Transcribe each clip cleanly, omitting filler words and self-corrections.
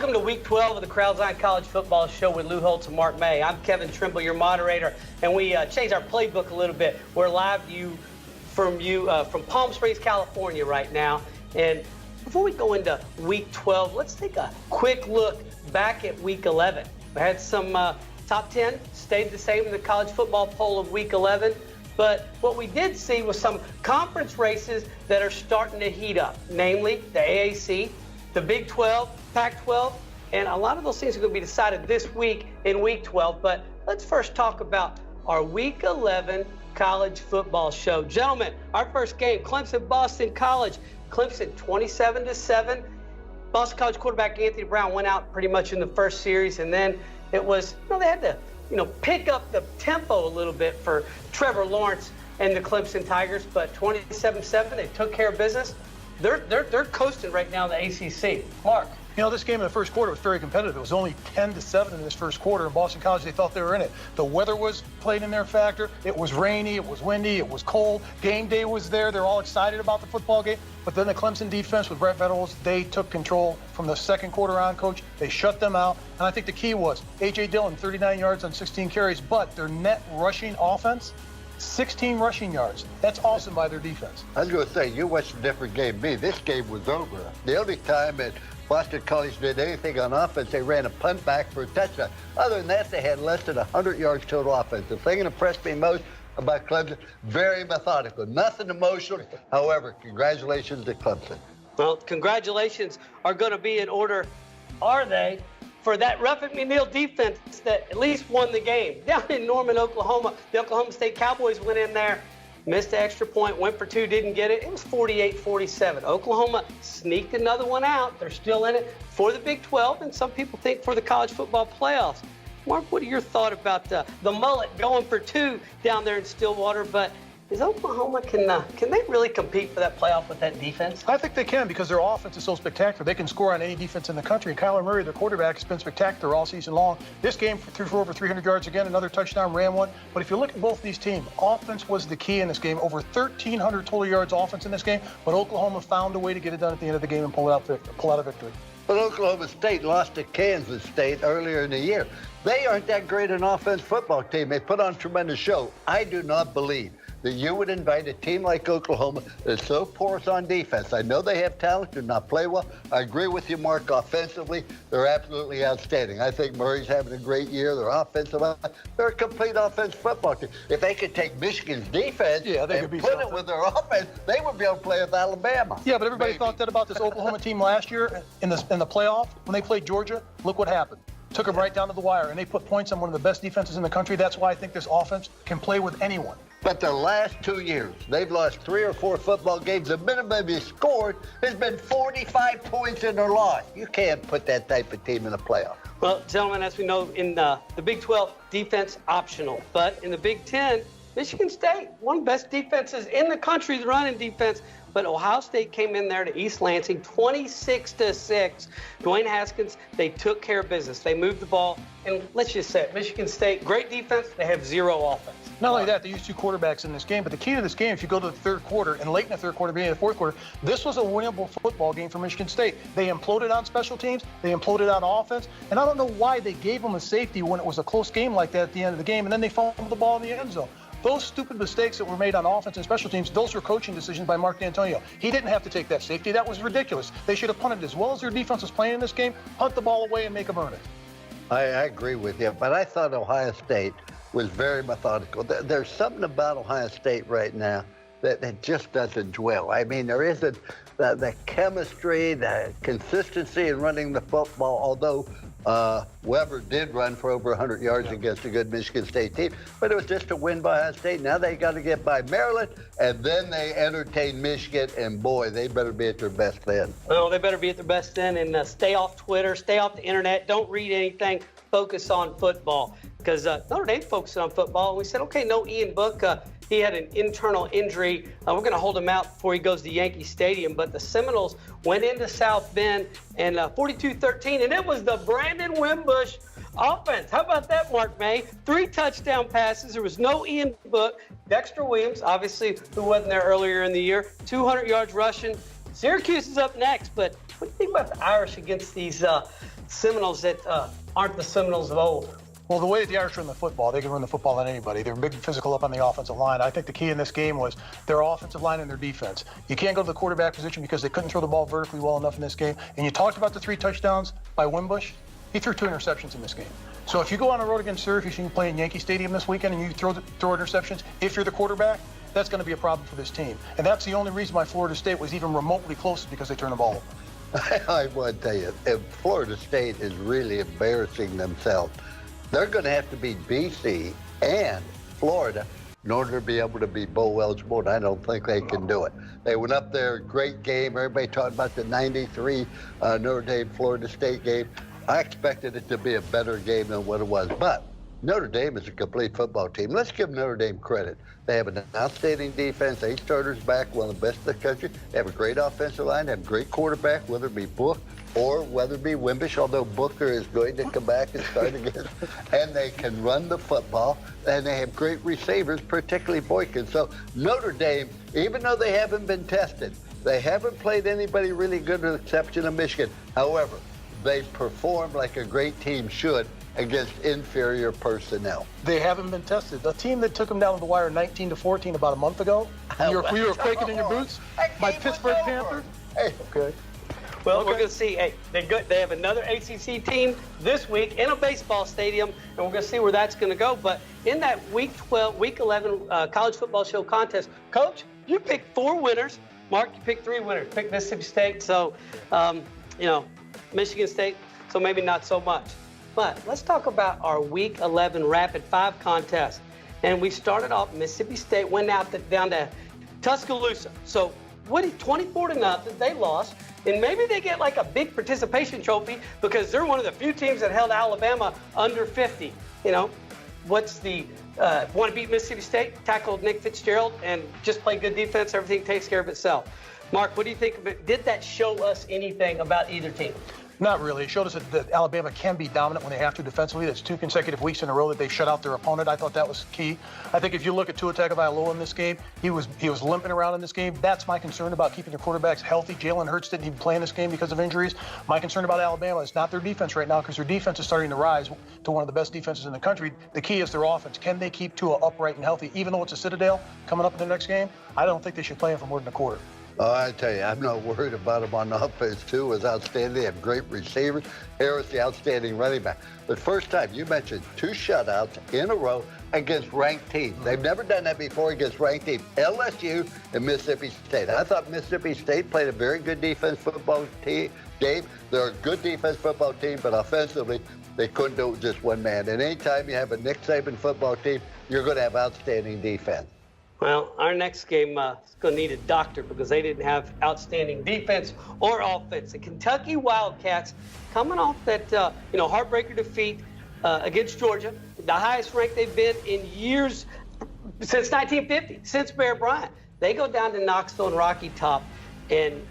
Welcome to Week 12 of the Crowd's Eye College Football Show with Lou Holtz and Mark May. I'm Kevin Trimble, your moderator, and we changed our playbook a little bit. We're live from Palm Springs, California right now. And before we go into Week 12, let's take a quick look back at Week 11. We had some top 10, stayed the same in the college football poll of Week 11. But what we did see was some conference races that are starting to heat up, namely the AAC, the Big 12, Pac-12, and a lot of those things are going to be decided this week in Week 12. But let's first talk about our Week 11 college football show. Gentlemen, our first game, Clemson-Boston College. Clemson 27-7. Boston College quarterback Anthony Brown went out pretty much in the first series, and then it was, they had to, pick up the tempo a little bit for Trevor Lawrence and the Clemson Tigers, but 27-7, they took care of business. They're coasting right now in the ACC. Mark. This game in the first quarter was very competitive. It was only 10-7 in this first quarter. In Boston College, they thought they were in it. The weather was played in their factor. It was rainy, it was windy, it was cold. Game day was there. They're all excited about the football game. But then the Clemson defense with Brett Venables, they took control from the second quarter on, Coach. They shut them out. And I think the key was A.J. Dillon, 39 yards on 16 carries. But their net rushing offense, 16 rushing yards. That's awesome by their defense. I was going to say, you watched a different game than me. This game was over. The only time that Boston College did anything on offense, they ran a punt back for a touchdown. Other than that, they had less than 100 yards total offense. The thing that impressed me most about Clemson, very methodical, nothing emotional. However, congratulations to Clemson. Well, congratulations are going to be in order, are they, for that Ruffin McNeil defense that at least won the game. Down in Norman, Oklahoma, the Oklahoma State Cowboys went in there, missed the extra point, went for two, didn't get it. It was 48-47. Oklahoma sneaked another one out. They're still in it for the Big 12, and some people think for the college football playoffs. Mark, what are your thoughts about the mullet going for two down there in Stillwater? But is Oklahoma, can they really compete for that playoff with that defense? I think they can, because their offense is so spectacular. They can score on any defense in the country. And Kyler Murray, their quarterback, has been spectacular all season long. This game threw for over 300 yards again, another touchdown, ran one. But if you look at both these teams, offense was the key in this game. Over 1,300 total yards offense in this game. But Oklahoma found a way to get it done at the end of the game and pull out a victory. But Oklahoma State lost to Kansas State earlier in the year. They aren't that great an offense football team. They put on a tremendous show. I do not believe that you would invite a team like Oklahoma that's so porous on defense. I know they have talent, do not play well. I agree with you, Mark. Offensively, they're absolutely outstanding. I think Murray's having a great year. They're offensive. They're a complete offensive football team. If they could take Michigan's defense and put it with their offense, they would be able to play with Alabama. Yeah, but everybody thought that about this Oklahoma team last year in the playoff when they played Georgia. Look what happened. Took them right down to the wire, and they put points on one of the best defenses in the country. That's why I think this offense can play with anyone. But the last 2 years, they've lost 3 or 4 football games. The minimum they scored has been 45 points in their loss. You can't put that type of team in the playoff. Well, gentlemen, as we know, in the Big 12, defense optional. But in the Big 10, Michigan State, one of the best defenses in the country, running defense. But Ohio State came in there to East Lansing, 26-6. Dwayne Haskins, they took care of business. They moved the ball. And let's just say it, Michigan State, great defense. They have zero offense. Not only that, they used 2 quarterbacks in this game, but the key to this game, if you go to the third quarter and late in the third quarter, beginning of the fourth quarter, this was a winnable football game for Michigan State. They imploded on special teams, they imploded on offense, and I don't know why they gave them a safety when it was a close game like that at the end of the game, and then they fumbled the ball in the end zone. Those stupid mistakes that were made on offense and special teams, those were coaching decisions by Mark D'Antonio. He didn't have to take that safety. That was ridiculous. They should have punted as well as their defense was playing in this game, punt the ball away and make them earn it. I agree with you, but I thought Ohio State was very methodical. There's something about Ohio State right now that just doesn't dwell. I mean, there isn't the chemistry, the consistency in running the football, although Weber did run for over 100 yards against a good Michigan State team, but it was just a win by Ohio State. Now they got to get by Maryland, and then they entertain Michigan, and boy, they better be at their best then. Well, they better be at their best then, and stay off Twitter, stay off the internet, don't read anything, focus on football. Because Notre Dame focused on football, and we said, okay, no Ian Book. He had an internal injury. We're going to hold him out before he goes to Yankee Stadium. But the Seminoles went into South Bend and 42-13, and it was the Brandon Wimbush offense. How about that, Mark May? 3 touchdown passes. There was no Ian Book. Dexter Williams, obviously, who wasn't there earlier in the year, 200 yards rushing. Syracuse is up next, but What do you think about the Irish against these Seminoles that aren't the Seminoles of old? Well, the way that the Irish run the football, they can run the football on anybody. They're big and physical up on the offensive line. I think the key in this game was their offensive line and their defense. You can't go to the quarterback position because they couldn't throw the ball vertically well enough in this game. And you talked about the 3 touchdowns by Wimbush. He threw 2 interceptions in this game. So if you go on the road against Syracuse and you play in Yankee Stadium this weekend and you throw interceptions, if you're the quarterback, that's going to be a problem for this team. And that's the only reason why Florida State was even remotely close, is because they turned the ball over. I want to tell you, if Florida State is really embarrassing themselves, they're going to have to beat BC and Florida in order to be able to be bowl eligible, and I don't think they can do it. They went up there, great game. Everybody talked about the 93 Notre Dame-Florida State game. I expected it to be a better game than what it was, but Notre Dame is a complete football team. Let's give Notre Dame credit. They have an outstanding defense, 8 starters back, one of the best in the country. They have a great offensive line, they have a great quarterback, whether it be Book or whether it be Wimbush, although Booker is going to come back and start again. And they can run the football, and they have great receivers, particularly Boykin. So Notre Dame, even though they haven't been tested, they haven't played anybody really good with the exception of Michigan. However, they performed like a great team should against inferior personnel. They haven't been tested. The team that took them down to the wire 19-14 about a month ago, you were quaking in your boots? My Pittsburgh Panthers? Hey. Okay. Well, we're going to see. Hey, they have another ACC team this week in a baseball stadium, and we're going to see where that's going to go. But in that Week 11 college football show contest, Coach, you picked 4 winners. Mark, you picked 3 winners. Picked Mississippi State, so Michigan State, so maybe not so much. But let's talk about our Week 11 Rapid 5 contest. And we started off, Mississippi State went down to Tuscaloosa. So 24-0, they lost. And maybe they get like a big participation trophy because they're one of the few teams that held Alabama under 50. What's the want to beat Mississippi State? Tackled Nick Fitzgerald and just play good defense. Everything takes care of itself. Mark, what do you think of it? Did that show us anything about either team? Not really. It showed us that Alabama can be dominant when they have to defensively. That's 2 consecutive weeks in a row that they shut out their opponent. I thought that was key. I think if you look at Tua Tagovailoa in this game, he was limping around in this game. That's my concern about keeping your quarterbacks healthy. Jalen Hurts didn't even play in this game because of injuries. My concern about Alabama is not their defense right now, because their defense is starting to rise to one of the best defenses in the country. The key is their offense. Can they keep Tua upright and healthy? Even though it's a Citadel coming up in the next game, I don't think they should play him for more than a quarter. Oh, I tell you, I'm not worried about him on offense, too. Is outstanding. They have great receivers. Harris, the outstanding running back. But first time, you mentioned 2 shutouts in a row against ranked teams. They've never done that before against ranked teams. LSU and Mississippi State. I thought Mississippi State played a very good defense football team. Dave, they're a good defense football team, but offensively, they couldn't do it with just one man. And anytime you have a Nick Saban football team, you're going to have outstanding defense. Well, our next game is going to need a doctor because they didn't have outstanding defense or offense. The Kentucky Wildcats coming off that heartbreaker defeat against Georgia, the highest rank they've been in years since 1950, since Bear Bryant. They go down to Knoxville and Rocky Top, and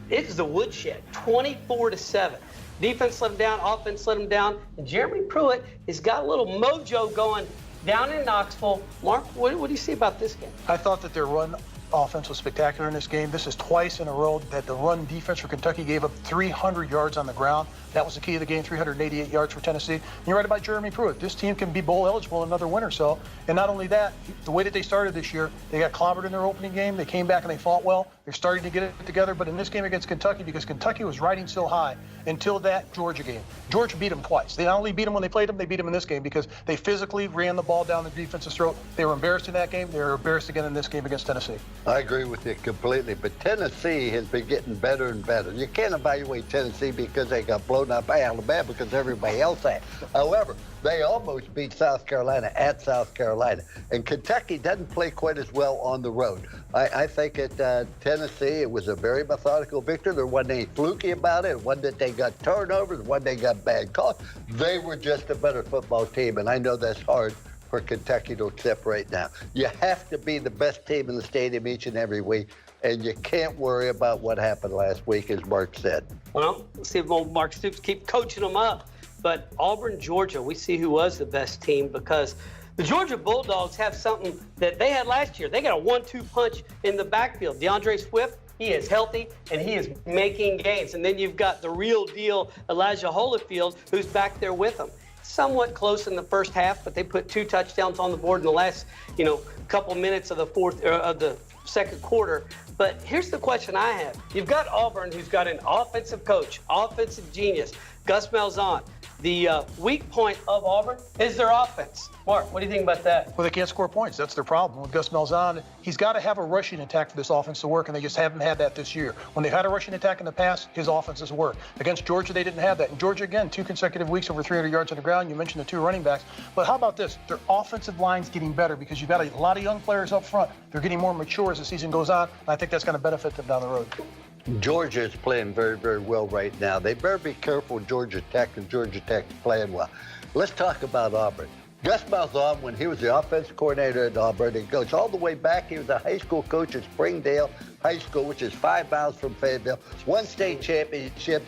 it's the woodshed, 24-7. Defense let them down, offense let them down, and Jeremy Pruitt has got a little mojo going down in Knoxville. Mark, what do you see about this game? I thought that their run offense was spectacular in this game. This is twice in a row that the run defense for Kentucky gave up 300 yards on the ground. That was the key of the game, 388 yards for Tennessee. And you're right about Jeremy Pruitt. This team can be bowl eligible another win or so. And not only that, the way that they started this year, they got clobbered in their opening game. They came back and they fought well. They're starting to get it together. But in this game against Kentucky, because Kentucky was riding so high until that Georgia game, Georgia beat them twice. They not only beat them when they played them, they beat them in this game because they physically ran the ball down the defense's throat. They were embarrassed in that game. They were embarrassed again in this game against Tennessee. I agree with you completely, but Tennessee has been getting better and better. You can't evaluate Tennessee because they got blown out by Alabama because everybody else had. However, they almost beat South Carolina at South Carolina. And Kentucky doesn't play quite as well on the road. I think at Tennessee, it was a very methodical victory. There wasn't any fluky about it. One that they got turnovers, one they got bad calls. They were just a better football team, and I know that's hard for Kentucky to accept right now. You have to be the best team in the stadium each and every week, and you can't worry about what happened last week, as Mark said. Well, let's see if old Mark Stoops keep coaching them up. But Auburn, Georgia, we see who was the best team because the Georgia Bulldogs have something that they had last year. They got a 1-2 punch in the backfield. DeAndre Swift, He is healthy, and he is making gains. And then you've got the real deal, Elijah Holyfield, who's back there with him. Somewhat close in the first half, but they put 2 touchdowns on the board in the last, couple minutes of the second quarter. But here's the question I have. You've got Auburn, who's got an offensive coach, offensive genius, Gus Malzahn. The weak point of Auburn is their offense. Mark, what do you think about that? Well, they can't score points. That's their problem. With Gus Malzahn, he's got to have a rushing attack for this offense to work, and they just haven't had that this year. When they've had a rushing attack in the past, his offense has worked. Against Georgia, they didn't have that. And Georgia, again, 2 consecutive weeks over 300 yards on the ground. You mentioned the 2 running backs. But how about this? Their offensive line's getting better because you've got a lot of young players up front. They're getting more mature as the season goes on, and I think that's going to benefit them down the road. Georgia is playing very, very well right now. They better be careful, Georgia Tech, and Georgia Tech's playing well. Let's talk about Auburn. Gus Malzahn, when he was the offensive coordinator at Auburn, it goes all the way back. He was a high school coach at Springdale High School, which is 5 miles from Fayetteville. Won state championship.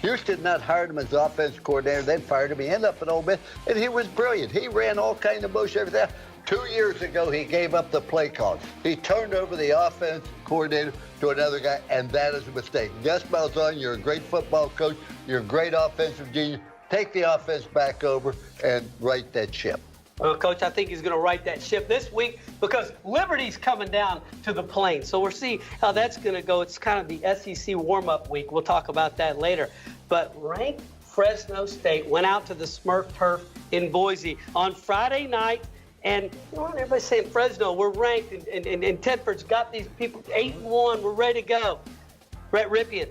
Houston not hired him as offensive coordinator, then fired him. He ended up at Ole Miss, and he was brilliant. He ran all kinds of motion, everything. 2 years ago, he gave up the play calls. He turned over the offense coordinator to another guy, and that is a mistake. Gus Malzahn, you're a great football coach. You're a great offensive genius. Take the offense back over and right that ship. Well, Coach, I think he's going to right that ship this week because Liberty's coming down to the Plains. So we'll see how that's going to go. It's kind of the SEC warm-up week. We'll talk about that later. But ranked Fresno State went out to the Smurf Turf in Boise on Friday night. And everybody's saying Fresno, we're ranked, and Tedford's got these people 8-1, we're ready to go. Brett Ripien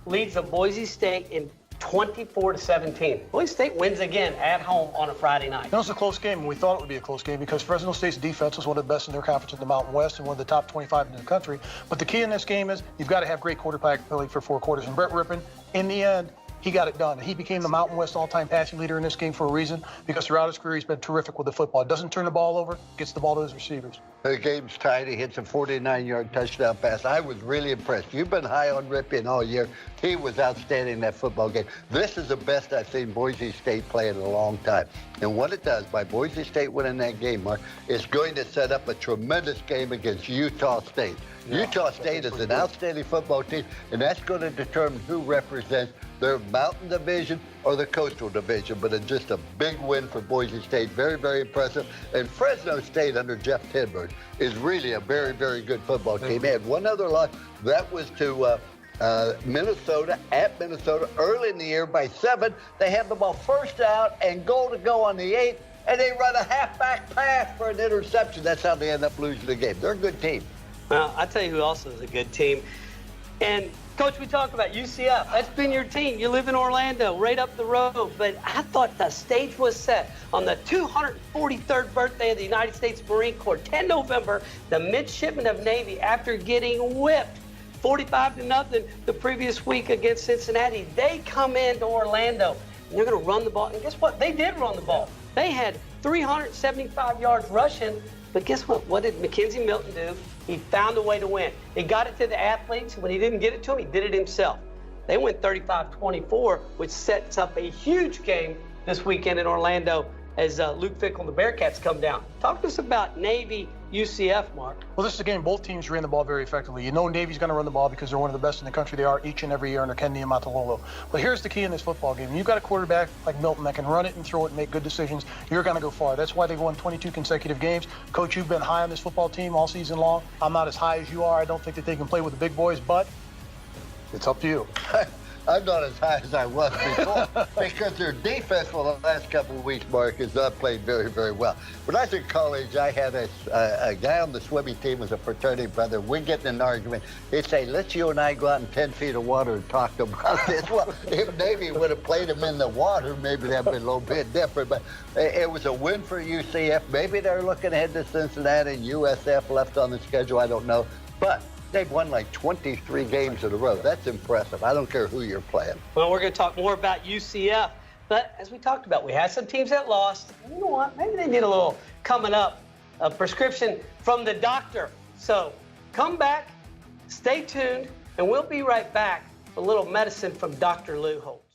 leads the Boise State in 24-17. Boise State wins again at home on a Friday night. It was a close game, and we thought it would be a close game because Fresno State's defense was one of the best in their conference in the Mountain West and one of the top 25 in the country. But the key in this game is you've got to have great quarterback ability for 4 quarters. And Brett Ripien, in the end, he got it done. He became the Mountain West all-time passing leader in this game for a reason because throughout his career, he's been terrific with the football. Doesn't turn the ball over, gets the ball to his receivers. The game's tied. He hits a 49-yard touchdown pass. I was really impressed. You've been high on Ripien all year. He was outstanding in that football game. This is the best I've seen Boise State play in a long time. And what it does, by Boise State winning that game, Mark, it's going to set up a tremendous game against Utah State. Yeah, Utah State is an outstanding football team, and that's going to determine who represents their Mountain Division or the Coastal Division. But it's just a big win for Boise State. Very, very impressive. And Fresno State under Jeff Tedford is really a very, very good football team. They had one other loss. That was to Minnesota, at Minnesota, early in the year by 7. They had the ball first out and goal to go on the 8th, and they run a halfback pass for an interception. That's how they end up losing the game. They're a good team. Well, I'll tell you who else is a good team. And, Coach, we talked about UCF. That's been your team. You live in Orlando, right up the road. But I thought the stage was set on the 243rd birthday of the United States Marine Corps. 10 November, the Midshipmen of Navy, after getting whipped 45-0 the previous week against Cincinnati, they come into Orlando, and they're going to run the ball. And guess what? They did run the ball. They had 375 yards rushing. But guess what? What did Mackenzie Milton do? He found a way to win. He got it to the athletes. When he didn't get it to them, he did it himself. They went 35-24, which sets up a huge game this weekend in Orlando as Luke Fickell and the Bearcats come down. Talk to us about Navy UCF, Mark. Well, this is a game both teams ran the ball very effectively. You know Navy's going to run the ball because they're one of the best in the country. They are each and every year under Ken Niumatalolo. But here's the key in this football game. You've got a quarterback like Milton that can run it and throw it and make good decisions. You're going to go far. That's why they've won 22 consecutive games. Coach, you've been high on this football team all season long. I'm not as high as you are. I don't think that they can play with the big boys, but it's up to you. I'm not as high as I was before because their defense for the last couple of weeks, Mark, has not played very, very well. When I was in college, I had a guy on the swimming team was a fraternity brother. We'd get in an argument. He'd say, let's you and I go out in 10 feet of water and talk about this. Well, if Navy would have played him in the water, maybe that would have been a little bit different. But it was a win for UCF. Maybe they're looking ahead to Cincinnati and USF left on the schedule. I don't know. But they've won like 23 games in a row. That's impressive. I don't care who you're playing. Well, we're going to talk more about UCF. But as we talked about, we had some teams that lost. You know what? Maybe they need a little coming up, a prescription from the doctor. So come back, stay tuned, and we'll be right back with a little medicine from Dr. Lou Holtz.